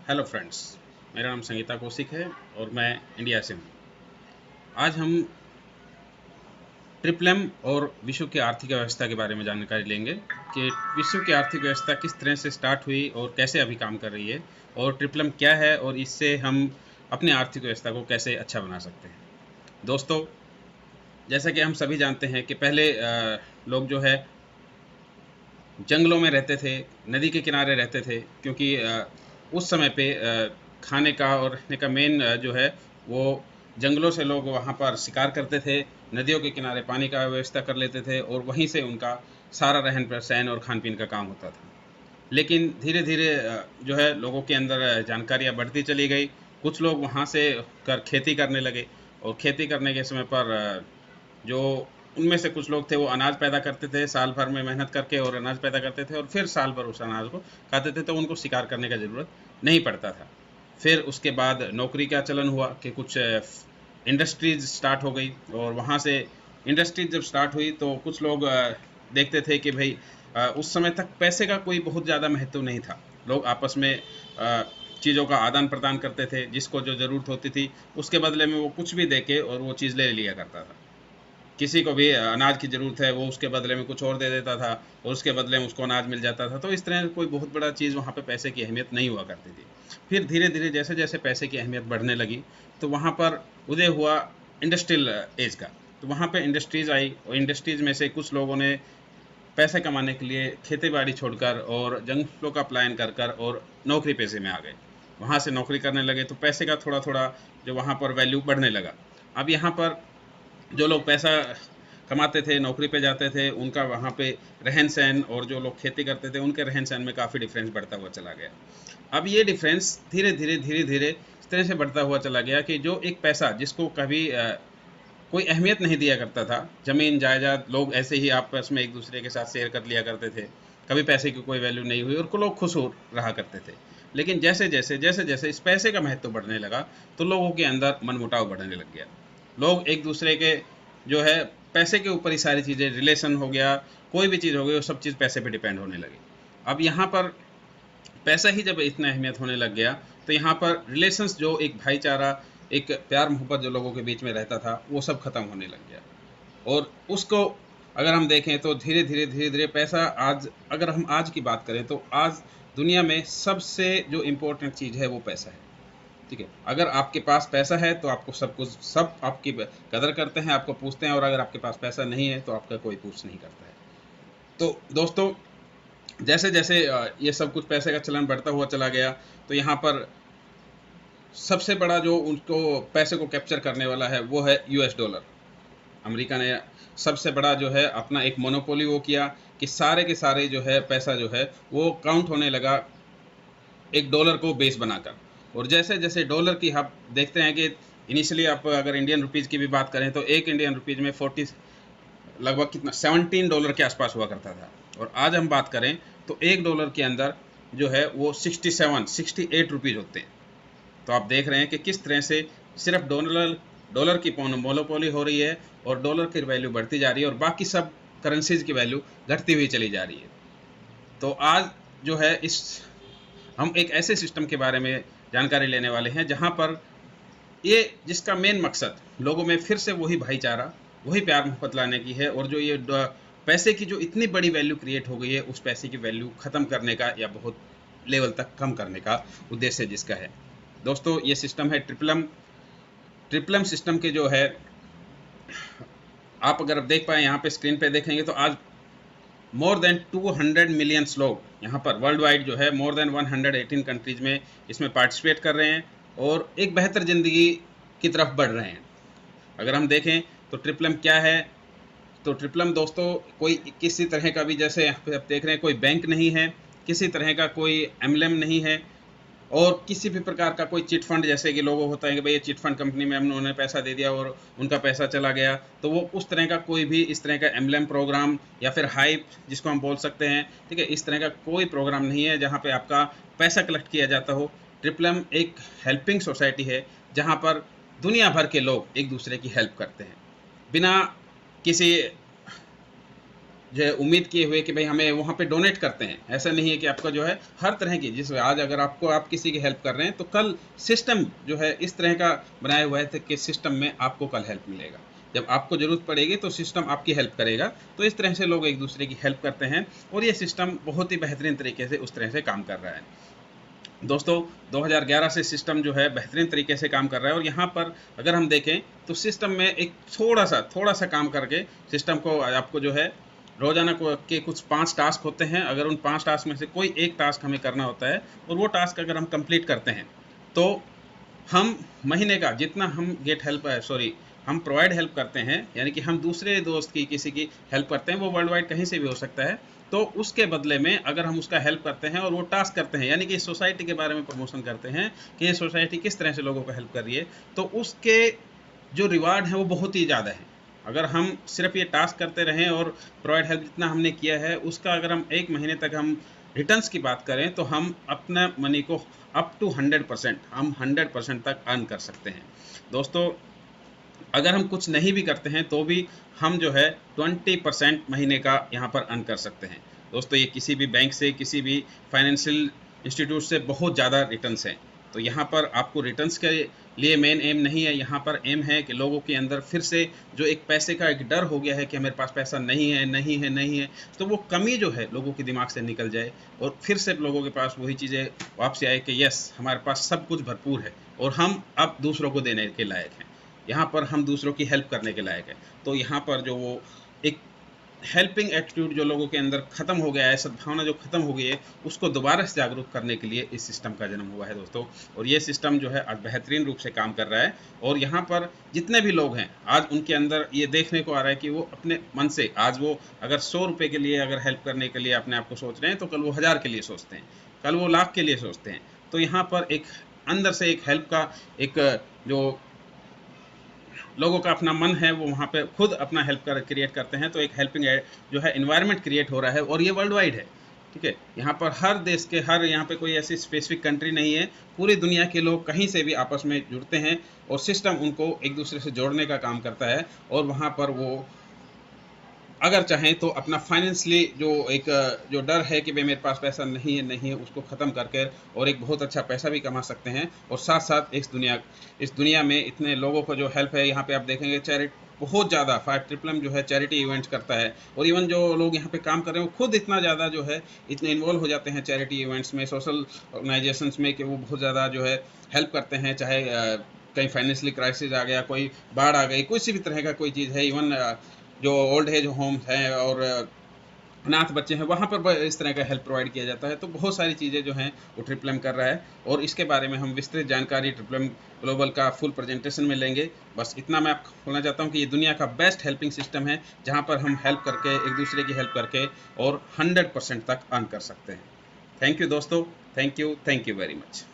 Hello friends, मेरा नाम संगीता कौशिक है और मैं इंडिया से हूँ। आज हम ट्रिपल एम और विश्व की आर्थिक व्यवस्था के बारे में जानकारी लेंगे कि विश्व की आर्थिक व्यवस्था किस तरह से स्टार्ट हुई और कैसे अभी काम कर रही है, और ट्रिपल एम क्या है और इससे हम अपनी आर्थिक व्यवस्था को कैसे अच्छा बना सकते हैं। दोस्तों, जैसा कि हम सभी जानते हैं कि पहले लोग जो है जंगलों में रहते थे, नदी के किनारे रहते थे, क्योंकि उस समय पे खाने का और रहने का मेन जो है वो जंगलों से लोग वहाँ पर शिकार करते थे, नदियों के किनारे पानी का व्यवस्था कर लेते थे और वहीं से उनका सारा रहन सहन और खान पीन का काम होता था। लेकिन धीरे धीरे जो है लोगों के अंदर जानकारियाँ बढ़ती चली गई। कुछ लोग वहाँ से कर खेती करने लगे और खेती करने के समय पर जो उनमें से कुछ लोग थे वो अनाज पैदा करते थे, साल भर में मेहनत करके और अनाज पैदा करते थे और फिर साल भर उस अनाज को खाते थे, तो उनको शिकार करने का ज़रूरत नहीं पड़ता था। फिर उसके बाद नौकरी का चलन हुआ कि कुछ इंडस्ट्रीज स्टार्ट हो गई, और वहाँ से इंडस्ट्रीज जब स्टार्ट हुई तो कुछ लोग देखते थे कि भाई उस समय तक पैसे का कोई बहुत ज़्यादा महत्व नहीं था। लोग आपस में चीज़ों का आदान प्रदान करते थे, जिसको जो ज़रूरत होती थी उसके बदले में वो कुछ भी दे के और वो चीज़ ले लिया करता था। किसी को भी अनाज की ज़रूरत है, वो उसके बदले में कुछ और दे देता था और उसके बदले में उसको अनाज मिल जाता था। तो इस तरह कोई बहुत बड़ा चीज़ वहाँ पे पैसे की अहमियत नहीं हुआ करती थी। फिर धीरे-धीरे जैसे-जैसे पैसे की अहमियत बढ़ने लगी, तो वहाँ पर उदय हुआ इंडस्ट्रियल एज का। तो वहाँ पे इंडस्ट्रीज़ आई और इंडस्ट्रीज़ में से कुछ लोगों ने पैसे कमाने के लिए खेती-बाड़ी छोड़कर और जंगलों का पलायन कर कर और नौकरी पेशे में आ गए। वहाँ से नौकरी करने लगे तो पैसे का थोड़ा-थोड़ा जो वहाँ पर वैल्यू बढ़ने लगा। अब यहाँ पर जो लोग पैसा कमाते थे, नौकरी पे जाते थे, उनका वहाँ पे रहन-सहन, और जो लोग खेती करते थे, उनके रहन-सहन में काफ़ी डिफरेंस बढ़ता हुआ चला गया। अब ये डिफरेंस धीरे-धीरे इस तरह से बढ़ता हुआ चला गया कि जो एक पैसा जिसको कभी कोई अहमियत नहीं दिया करता था, ज़मीन जायदाद लोग ऐसे ही आपस में एक दूसरे के साथ शेयर कर लिया करते थे, कभी पैसे की कोई वैल्यू नहीं हुई और को लोग खुश हो रहा करते थे। लेकिन जैसे-जैसे इस पैसे का महत्व बढ़ने लगा, तो लोगों के अंदर मनमुटाव बढ़ने लग गया। लोग एक दूसरे के जो है पैसे के ऊपर ही सारी चीज़ें, रिलेशन हो गया, कोई भी चीज़ हो गई, वो सब चीज़ पैसे पे डिपेंड होने लगी। अब यहाँ पर पैसा ही जब इतना अहमियत होने लग गया, तो यहाँ पर रिलेशंस, जो एक भाईचारा, एक प्यार मोहब्बत जो लोगों के बीच में रहता था, वो सब खत्म होने लग गया। और उसको अगर हम देखें तो धीरे धीरे पैसा, आज अगर हम आज की बात करें तो आज दुनिया में सबसे जो इम्पोर्टेंट चीज़ है वो पैसा है। ठीक है, अगर आपके पास पैसा है तो आपको सब कुछ, सब आपकी कदर करते हैं, आपको पूछते हैं, और अगर आपके पास पैसा नहीं है तो आपका कोई पूछ नहीं करता है। तो दोस्तों, जैसे जैसे ये सब कुछ पैसे का चलन बढ़ता हुआ चला गया, तो यहाँ पर सबसे बड़ा जो उनको पैसे को कैप्चर करने वाला है वो है यूएस डॉलर। अमेरिका ने सबसे बड़ा जो है अपना एक मोनोपोली वो किया कि सारे के सारे जो है पैसा जो है वो काउंट होने लगा एक डॉलर को बेस बनाकर। और जैसे जैसे डॉलर की आप देखते हैं कि इनिशियली आप अगर इंडियन रुपीज़ की भी बात करें तो एक इंडियन रुपीज़ में 40, लगभग कितना, $17 के आसपास हुआ करता था। और आज हम बात करें तो एक डॉलर के अंदर जो है वो 68 रुपीज़ होते हैं। तो आप देख रहे हैं कि किस तरह से सिर्फ डॉलर डॉलर की मोनोपोली हो रही है और डॉलर की वैल्यू बढ़ती जा रही है और बाकी सब करेंसीज की वैल्यू घटती हुई चली जा रही है। तो आज जो है इस हम एक ऐसे सिस्टम के बारे में जानकारी लेने वाले हैं जहां पर ये, जिसका मेन मकसद लोगों में फिर से वही भाईचारा, वही प्यार मोहब्बत लाने की है, और जो ये पैसे की जो इतनी बड़ी वैल्यू क्रिएट हो गई है, उस पैसे की वैल्यू ख़त्म करने का या बहुत लेवल तक कम करने का उद्देश्य जिसका है। दोस्तों, ये सिस्टम है ट्रिपलम सिस्टम के जो है, आप अगर देख पाए यहाँ पे स्क्रीन पे देखेंगे तो आज मोर देन 200 मिलियंस लोग यहाँ पर वर्ल्ड वाइड जो है मोर देन 118 कंट्रीज में इसमें पार्टिसिपेट कर रहे हैं और एक बेहतर ज़िंदगी की तरफ बढ़ रहे हैं। अगर हम देखें तो ट्रिपलम क्या है, तो ट्रिपलम दोस्तों कोई किसी तरह का भी, जैसे यहाँ पे आप देख रहे हैं, कोई बैंक नहीं है, किसी तरह का कोई एमएलएम नहीं है, और किसी भी प्रकार का कोई चिट फंड, जैसे कि लोगों होता है कि भाई ये चिट फंड कंपनी में हमने उन्हें पैसा दे दिया और उनका पैसा चला गया, तो वो उस तरह का कोई भी इस तरह का एमएलएम प्रोग्राम या फिर हाइप जिसको हम बोल सकते हैं, ठीक है, इस तरह का कोई प्रोग्राम नहीं है जहाँ पे आपका पैसा कलेक्ट किया जाता हो। ट्रिपलम एक हेल्पिंग सोसाइटी है जहाँ पर दुनिया भर के लोग एक दूसरे की हेल्प करते हैं बिना किसी जो है उम्मीद किए हुए कि भाई हमें वहाँ पे डोनेट करते हैं। ऐसा नहीं है कि आपका जो है हर तरह की, जिस आज अगर आपको आप किसी की हेल्प कर रहे हैं तो कल सिस्टम जो है इस तरह का बनाया हुआ है कि सिस्टम में आपको कल हेल्प मिलेगा। जब आपको ज़रूरत पड़ेगी तो सिस्टम आपकी हेल्प करेगा। तो इस तरह से लोग एक दूसरे की हेल्प करते हैं और ये सिस्टम बहुत ही बेहतरीन तरीके से उस तरह से काम कर रहा है। दोस्तों 2011 से सिस्टम जो है बेहतरीन तरीके से काम कर रहा है और यहाँ पर अगर हम देखें तो सिस्टम में एक थोड़ा सा काम करके सिस्टम को आपको जो है रोजाना को के कुछ 5 टास्क होते हैं। अगर उन 5 टास्क में से कोई एक टास्क हमें करना होता है और वो टास्क अगर हम कंप्लीट करते हैं तो हम महीने का जितना हम गेट हेल्प हम प्रोवाइड हेल्प करते हैं, यानी कि हम दूसरे दोस्त की किसी की हेल्प करते हैं, वो वर्ल्ड वाइड कहीं से भी हो सकता है, तो उसके बदले में अगर हम उसका हेल्प करते हैं और वो टास्क करते हैं, यानी कि सोसाइटी के बारे में प्रमोशन करते हैं कि ये सोसाइटी किस तरह से लोगों को हेल्प कर रही है, तो उसके जो रिवार्ड है वो बहुत ही ज़्यादा है। अगर हम सिर्फ ये टास्क करते रहें और प्रोवाइड हेल्प जितना हमने किया है उसका अगर हम 1 महीने तक हम रिटर्न्स की बात करें तो हम अपना मनी को अप टू 100% हम 100% तक अर्न कर सकते हैं। दोस्तों अगर हम कुछ नहीं भी करते हैं तो भी हम जो है 20% महीने का यहाँ पर अर्न कर सकते हैं। दोस्तों ये किसी भी बैंक से, किसी भी फाइनेंशियल इंस्टीट्यूट से बहुत ज़्यादा रिटर्न्स हैं। तो यहाँ पर आपको रिटर्न्स के लिए मेन एम नहीं है, यहाँ पर एम है कि लोगों के अंदर फिर से जो एक पैसे का एक डर हो गया है कि मेरे पास पैसा नहीं है नहीं है नहीं है, तो वो कमी जो है लोगों के दिमाग से निकल जाए और फिर से लोगों के पास वही चीज़ें वापस आए कि यस हमारे पास सब कुछ भरपूर है और हम अब दूसरों को देने के लायक हैं, यहाँ पर हम दूसरों की हेल्प करने के लायक है। तो यहाँ पर जो वो एक हेल्पिंग एटीट्यूड जो लोगों के अंदर ख़त्म हो गया है, सद्भावना जो ख़त्म हो गई है, उसको दोबारा से जागरूक करने के लिए इस सिस्टम का जन्म हुआ है दोस्तों। और ये सिस्टम जो है आज बेहतरीन रूप से काम कर रहा है और यहाँ पर जितने भी लोग हैं आज उनके अंदर ये देखने को आ रहा है कि वो अपने मन से आज वो अगर 100 रुपये के लिए अगर हेल्प करने के लिए अपने आप को सोच रहे हैं तो कल वो 1000 के लिए सोचते हैं, कल वो लाख के लिए सोचते हैं। तो यहाँ पर एक अंदर से एक हेल्प का एक जो लोगों का अपना मन है वो वहाँ पे खुद अपना हेल्प कर क्रिएट करते हैं, तो एक हेल्पिंग जो है इन्वायरमेंट क्रिएट हो रहा है और ये वर्ल्ड वाइड है। ठीक है, यहाँ पर हर देश के हर यहाँ पे कोई ऐसी स्पेसिफिक कंट्री नहीं है, पूरी दुनिया के लोग कहीं से भी आपस में जुड़ते हैं और सिस्टम उनको एक दूसरे से जोड़ने का काम करता है और वहाँ पर वो अगर चाहें तो अपना फाइनेंशियली जो एक जो डर है कि भाई मेरे पास पैसा नहीं है उसको ख़त्म करके और एक बहुत अच्छा पैसा भी कमा सकते हैं और साथ साथ इस दुनिया में इतने लोगों को जो हेल्प है, यहाँ पे आप देखेंगे चैरिटी बहुत ज़्यादा 5MMM जो है चैरिटी इवेंट्स करता है और इवन जो लोग यहाँ पे काम कर रहे हैं वो खुद इतना ज़्यादा जो है इतने इन्वॉल्व हो जाते हैं चैरिटी इवेंट्स में, सोशल ऑर्गेनाइजेशंस में, कि वो बहुत ज़्यादा जो है हेल्प करते हैं। चाहे कहीं फाइनेंशियली क्राइसिस आ गया, कोई बाढ़ आ गई, किसी भी तरह का कोई चीज़ है, इवन जो ओल्ड एज होम्स हैं और अनाथ बच्चे हैं वहाँ पर इस तरह का हेल्प प्रोवाइड किया जाता है। तो बहुत सारी चीज़ें जो हैं वो ट्रिपल कर रहा है और इसके बारे में हम विस्तृत जानकारी ट्रिपल ग्लोबल का फुल प्रेजेंटेशन में लेंगे। बस इतना मैं आपको बोलना चाहता हूँ कि ये दुनिया का बेस्ट हेल्पिंग सिस्टम है जहाँ पर हम हेल्प करके एक दूसरे की हेल्प करके और 100% तक अर्न कर सकते हैं। थैंक यू दोस्तों, थैंक यू वेरी मच।